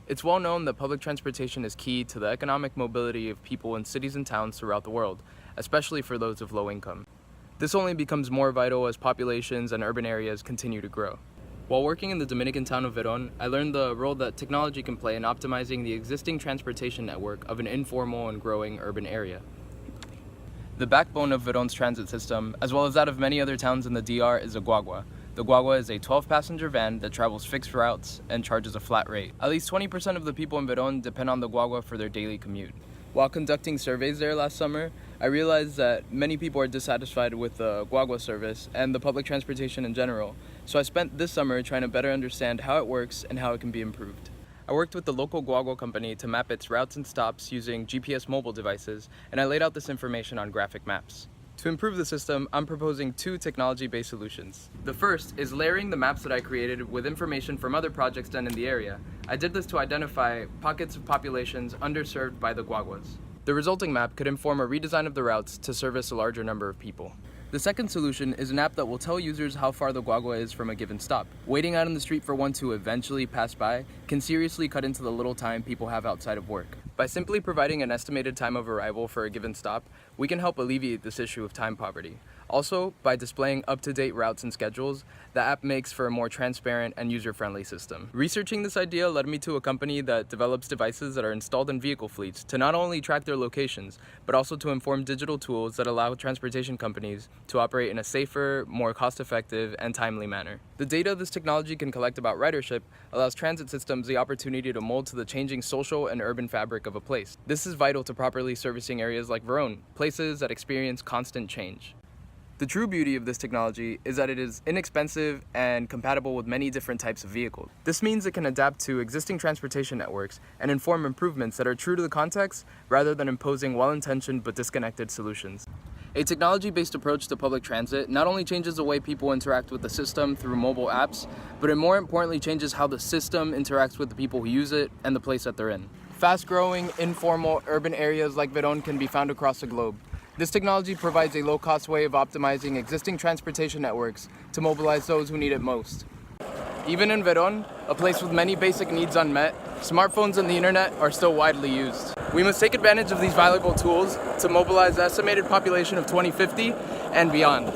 It's well known that public transportation is key to the economic mobility of people in cities and towns throughout the world, especially for those of low income. This only becomes more vital as populations and urban areas continue to grow. While working in the Dominican town of Veron, I learned the role that technology can play in optimizing the existing transportation network of an informal and growing urban area. The backbone of Veron's transit system, as well as that of many other towns in the DR, is a guagua. The guagua is a 12-passenger van that travels fixed routes and charges a flat rate. At least 20% of the people in Veron depend on the guagua for their daily commute. While conducting surveys there last summer, I realized that many people are dissatisfied with the guagua service and the public transportation in general, so I spent this summer trying to better understand how it works and how it can be improved. I worked with the local guagua company to map its routes and stops using GPS mobile devices, and I laid out this information on graphic maps. To improve the system, I'm proposing two technology-based solutions. The first is layering the maps that I created with information from other projects done in the area. I did this to identify pockets of populations underserved by the guaguas. The resulting map could inform a redesign of the routes to service a larger number of people. The second solution is an app that will tell users how far the guagua is from a given stop. Waiting out in the street for one to eventually pass by can seriously cut into the little time people have outside of work. By simply providing an estimated time of arrival for a given stop, we can help alleviate this issue of time poverty. Also, by displaying up-to-date routes and schedules, the app makes for a more transparent and user-friendly system. Researching this idea led me to a company that develops devices that are installed in vehicle fleets to not only track their locations, but also to inform digital tools that allow transportation companies to operate in a safer, more cost-effective, and timely manner. The data this technology can collect about ridership allows transit systems the opportunity to mold to the changing social and urban fabric of a place. This is vital to properly servicing areas like Veron, places that experience constant change. The true beauty of this technology is that it is inexpensive and compatible with many different types of vehicles. This means it can adapt to existing transportation networks and inform improvements that are true to the context rather than imposing well-intentioned but disconnected solutions. A technology-based approach to public transit not only changes the way people interact with the system through mobile apps, but it more importantly changes how the system interacts with the people who use it and the place that they're in. Fast-growing, informal, urban areas like Veron can be found across the globe. This technology provides a low-cost way of optimizing existing transportation networks to mobilize those who need it most. Even in Veron, a place with many basic needs unmet, smartphones and the internet are still widely used. We must take advantage of these valuable tools to mobilize the estimated population of 2050 and beyond.